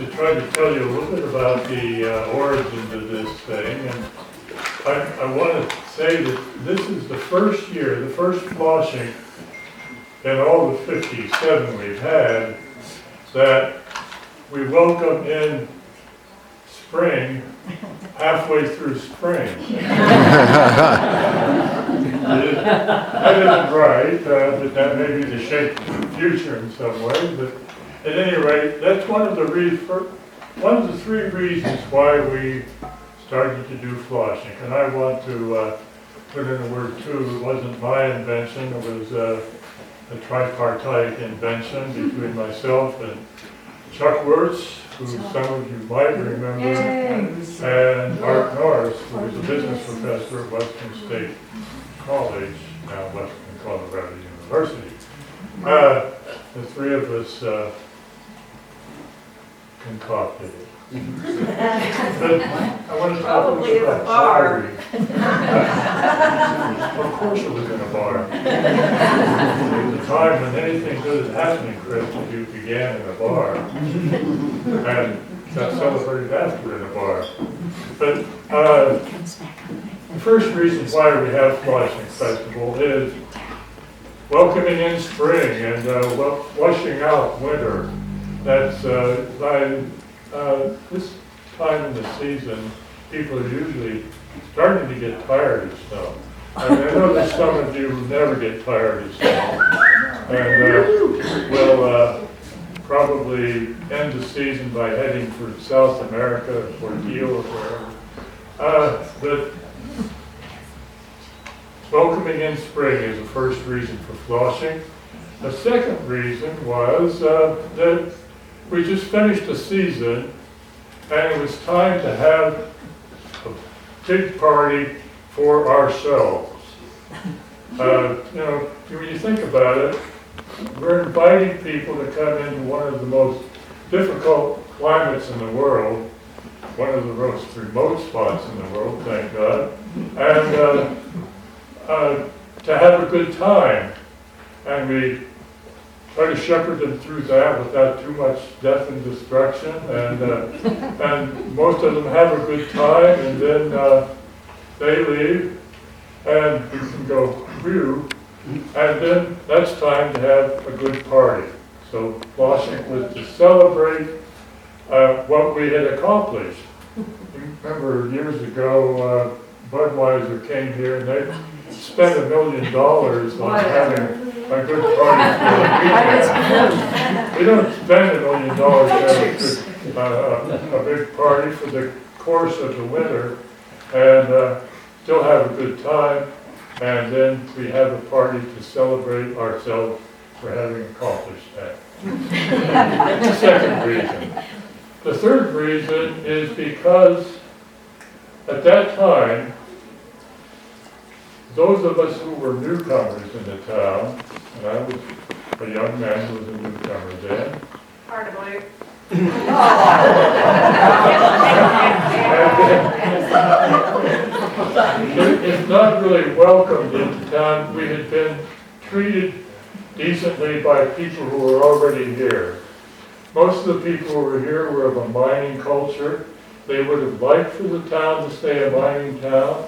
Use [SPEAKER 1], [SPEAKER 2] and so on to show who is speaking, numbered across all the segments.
[SPEAKER 1] to try to tell you a little bit about the origins of this thing. And I want to say that this is the first year, the first Flaushink in all the 57 we've had, that we welcome in spring halfway through spring. That isn't right, but that may be the shape of the future in some way. But at any rate, that's one of the three reasons why we started to do Flaushink. And I want to put in the word too. It wasn't my invention. It was a tripartite invention between myself and Chuck Wirtz, who some of you might remember, and Art Norris, who was a business professor at Western State College, now Western Colorado University. The three of us concocted it. But I want to talk
[SPEAKER 2] Probably in a
[SPEAKER 1] about
[SPEAKER 2] bar.
[SPEAKER 1] Of course it was in a bar. There was a time when anything good is happening, Chris, you began in a bar. And got celebrated after in a bar. But the first reason why we have Flaushink Festival is welcoming in spring and washing out winter. That's this time in the season, people are usually starting to get tired of snow. I know there's some of you who never get tired of snow, and will probably end the season by heading for South America or Deal or wherever. But welcoming in spring is the first reason for Flaushink. The second reason was that we just finished a season and it was time to have a big party for ourselves. When you think about it, we're inviting people to come into one of the most difficult climates in the world, one of the most remote spots in the world, thank God, and to have a good time. And we try to shepherd them through that without too much death and destruction, and most of them have a good time, and then they leave, and we can go through, and then that's time to have a good party. So Flaushink was to celebrate what we had accomplished. You remember years ago, Budweiser came here and they spent $1 million on having a good party for the weekend. We don't spend $1 million to have a big party for the course of the winter and still have a good time, and then we have a party to celebrate ourselves for having accomplished that. That's the second reason. The third reason is because at that time, those of us who were newcomers in the town, and I was a young man who was a newcomer then.
[SPEAKER 2] Hard to believe.
[SPEAKER 1] It's not really welcomed into town. We had been treated decently by people who were already here. Most of the people who were here were of a mining culture. They would have liked for the town to stay a mining town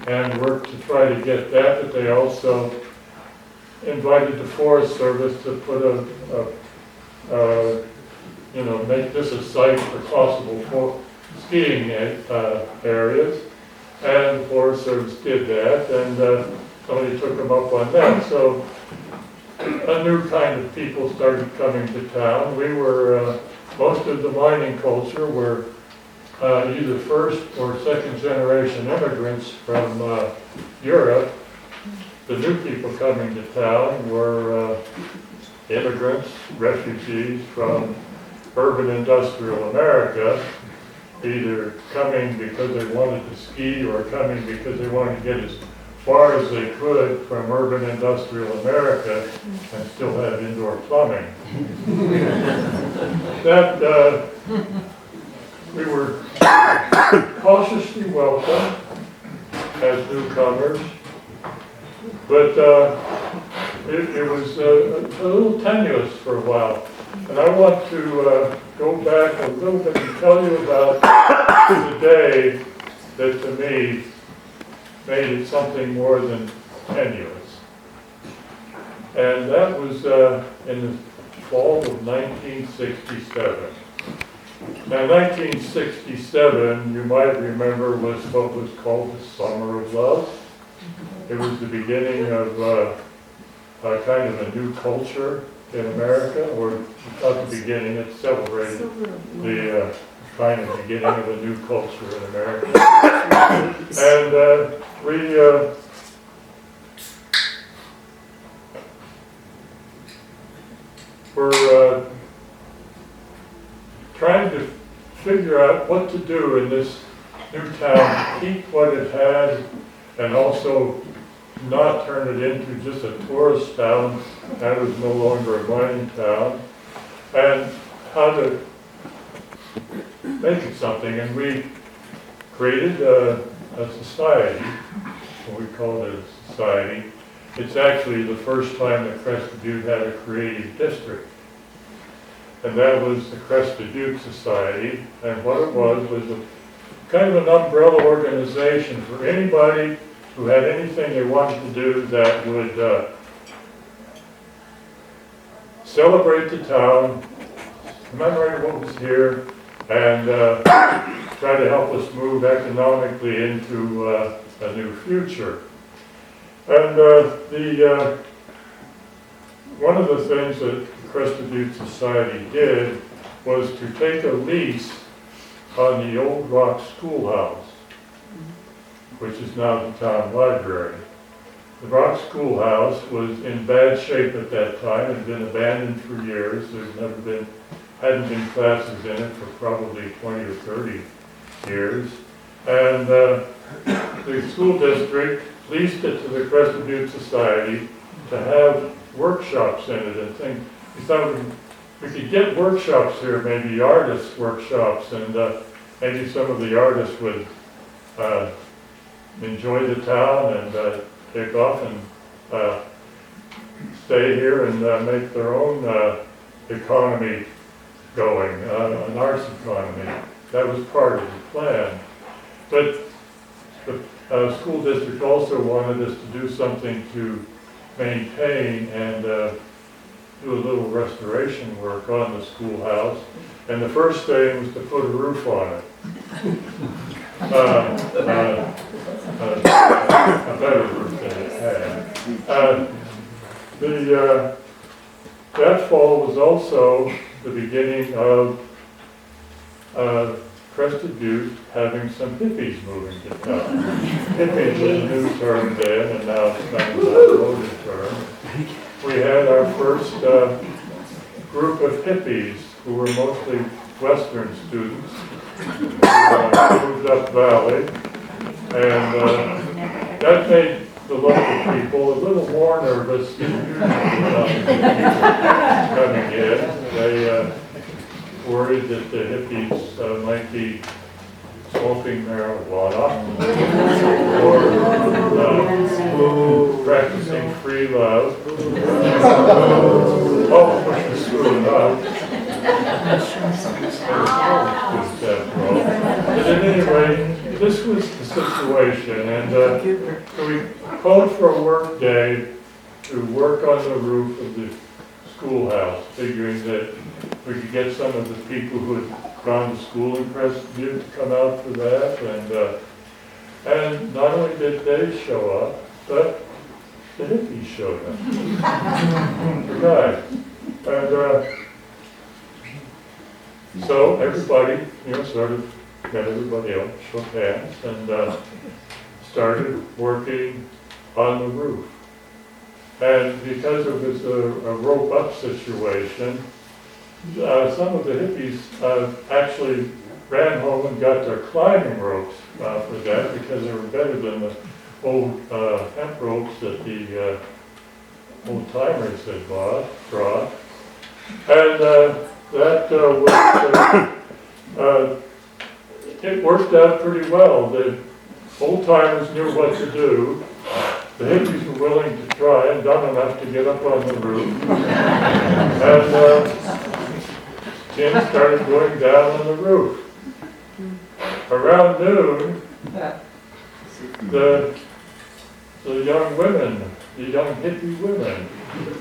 [SPEAKER 1] and worked to try to get that, but they also invited the Forest Service to put make this a site for possible skiing areas, and the Forest Service did that, and somebody took them up on that. So a new kind of people started coming to town. We were, most of the mining culture were either first or second generation immigrants from Europe. The new people coming to town were immigrants, refugees from urban industrial America, either coming because they wanted to ski or coming because they wanted to get as far as they could from urban industrial America and still have indoor plumbing. That we were cautiously welcomed as newcomers, but it was a little tenuous for a while. And I want to go back a little bit and tell you about the day that to me made it something more than tenuous. And that was in the fall of 1967. Now 1967, you might remember, was what was called the Summer of Love. It was the beginning of kind of a new culture in America, or not the beginning, it celebrated the kind of beginning of a new culture in America. And we were trying to figure out what to do in this new town, to keep what it had and also not turn it into just a tourist town. That was no longer a mining town, and how to make it something. And we created a society, what we call it a society. It's actually the first time that Crested Butte had a creative district. And that was the Crested Butte Society. And what it was a kind of an umbrella organization for anybody who had anything they wanted to do that would celebrate the town, commemorate what was here, and try to help us move economically into a new future. And one of the things that the Crested Butte Society did was to take a lease on the old rock schoolhouse, which is now the town library. The rock schoolhouse was in bad shape at that time. It had been abandoned for years. Hadn't been classes in it for probably 20 or 30 years. And the school district leased it to the Crested Butte Society to have workshops in it and things. We thought we could get workshops here, maybe artist workshops, and maybe some of the artists would enjoy the town and take off and stay here and make their own economy going, an arts economy. That was part of the plan. But the school district also wanted us to do something to maintain and do a little restoration work on the schoolhouse. And the first thing was to put a roof on it. A better roof than it had. That fall was also the beginning of Crested Butte having some hippies moving to town. Hippies was a new term then, and now it's kind of an outmoded term. We had our first group of hippies who were mostly Western students who moved up valley, and that made the local people a little more nervous than usual about the hippies coming in. They worried that the hippies might be smoking marijuana or practicing free love. Which was true enough. But at any rate, this was the situation, and so we called for a work day to work on the roof of the schoolhouse, figuring that we could get some of the people who had gone to school in Crested Butte to come out for that, and not only did they show up, but the hippies showed up. The guys. And so everybody, sort of met everybody else, shook hands, and started working on the roof. And because it was a rope-up situation, some of the hippies actually ran home and got their climbing ropes for that, because they were better than the old hemp ropes that the old timers had brought. And it worked out pretty well. The old timers knew what to do. The hippies were willing to try and dumb enough to get up on the roof. And tin started going down on the roof. Around noon, the young women, the young hippie women,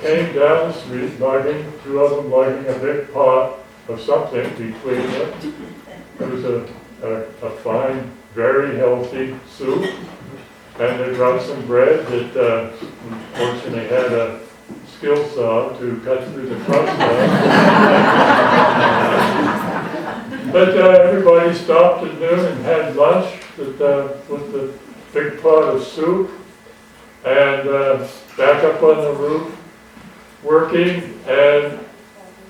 [SPEAKER 1] came down the street lugging, two of them lugging a big pot of something between them. It was a fine, very healthy soup. And they brought some bread that fortunately had a skill saw to cut through the crust of. But everybody stopped at noon and had lunch with the big pot of soup, and back up on the roof working, and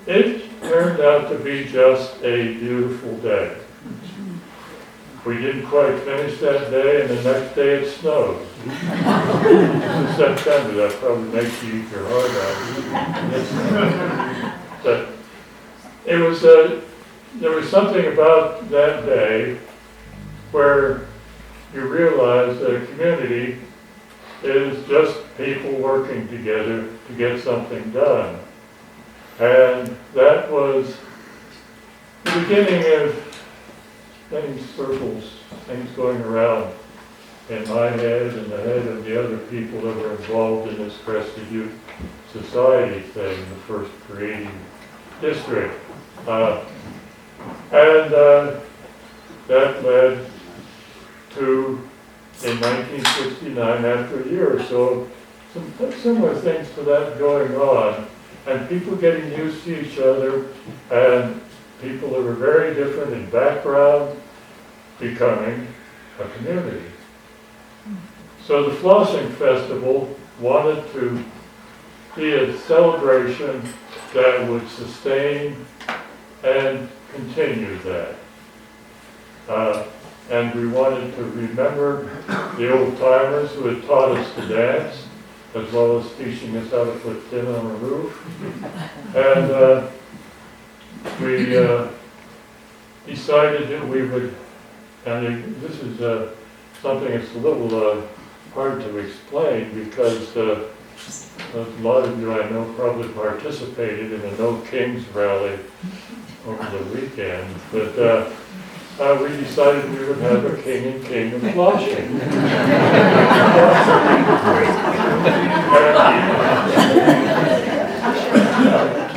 [SPEAKER 1] it turned out to be just a beautiful day. We didn't quite finish that day, and the next day it snowed. It's September, that probably makes you eat your heart out. But it was, there was something about that day where you realize that a community is just people working together to get something done. And that was the beginning of many circles, things going around in my head and the head of the other people that were involved in this Crested Youth Society thing, the first creating district. That led to, in 1969, after a year or so, some similar things to that going on, and people getting used to each other, and people that were very different in background becoming a community. So the Flaushink Festival wanted to be a celebration that would sustain and continue that. And we wanted to remember the old timers who had taught us to dance, as well as teaching us how to put tin on a roof. And we decided that we would, and this is something that's a little hard to explain, because a lot of you I know probably participated in a No Kings rally over the weekend, but we decided we would have a king and kingdom Flaushink.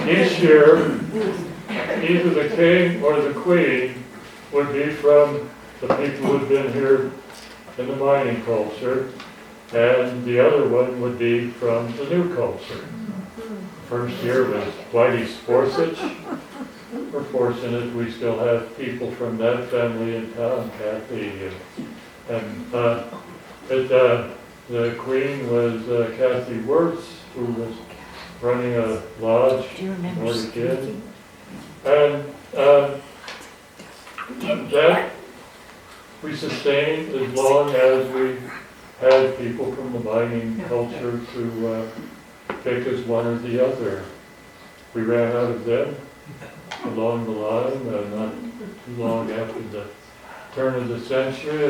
[SPEAKER 1] Each year, either the king or the queen would be from the people who had been here in the mining culture, and the other one would be from the new culture. First year was Whitey Sporsich. We're fortunate we still have people from that family in town, Kathy. And the queen was Kathy Wirtz, who was running a lodge in Oregon. And that we sustained as long as we had people from the mining culture to pick as one or the other. We ran out of them along the line, not too long after the turn of the century,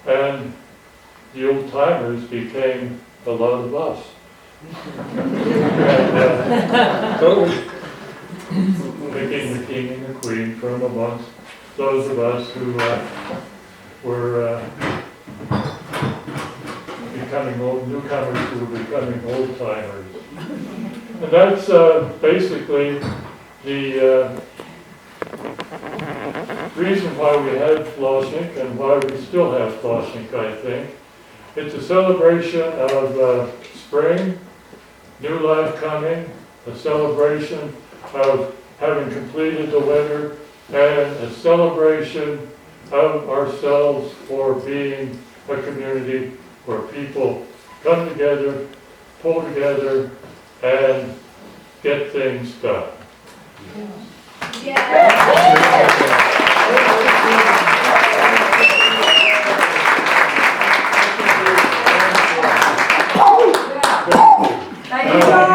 [SPEAKER 1] and the old timers became a lot of us. Picking the king and the queen from amongst those of us who were becoming old newcomers who were becoming old timers. And that's basically the reason why we had Flaushink and why we still have Flaushink, I think. It's a celebration of spring, new life coming, a celebration of having completed the winter, and a celebration of ourselves for being a community where people come together, pull together, and get things done.
[SPEAKER 2] Thank you.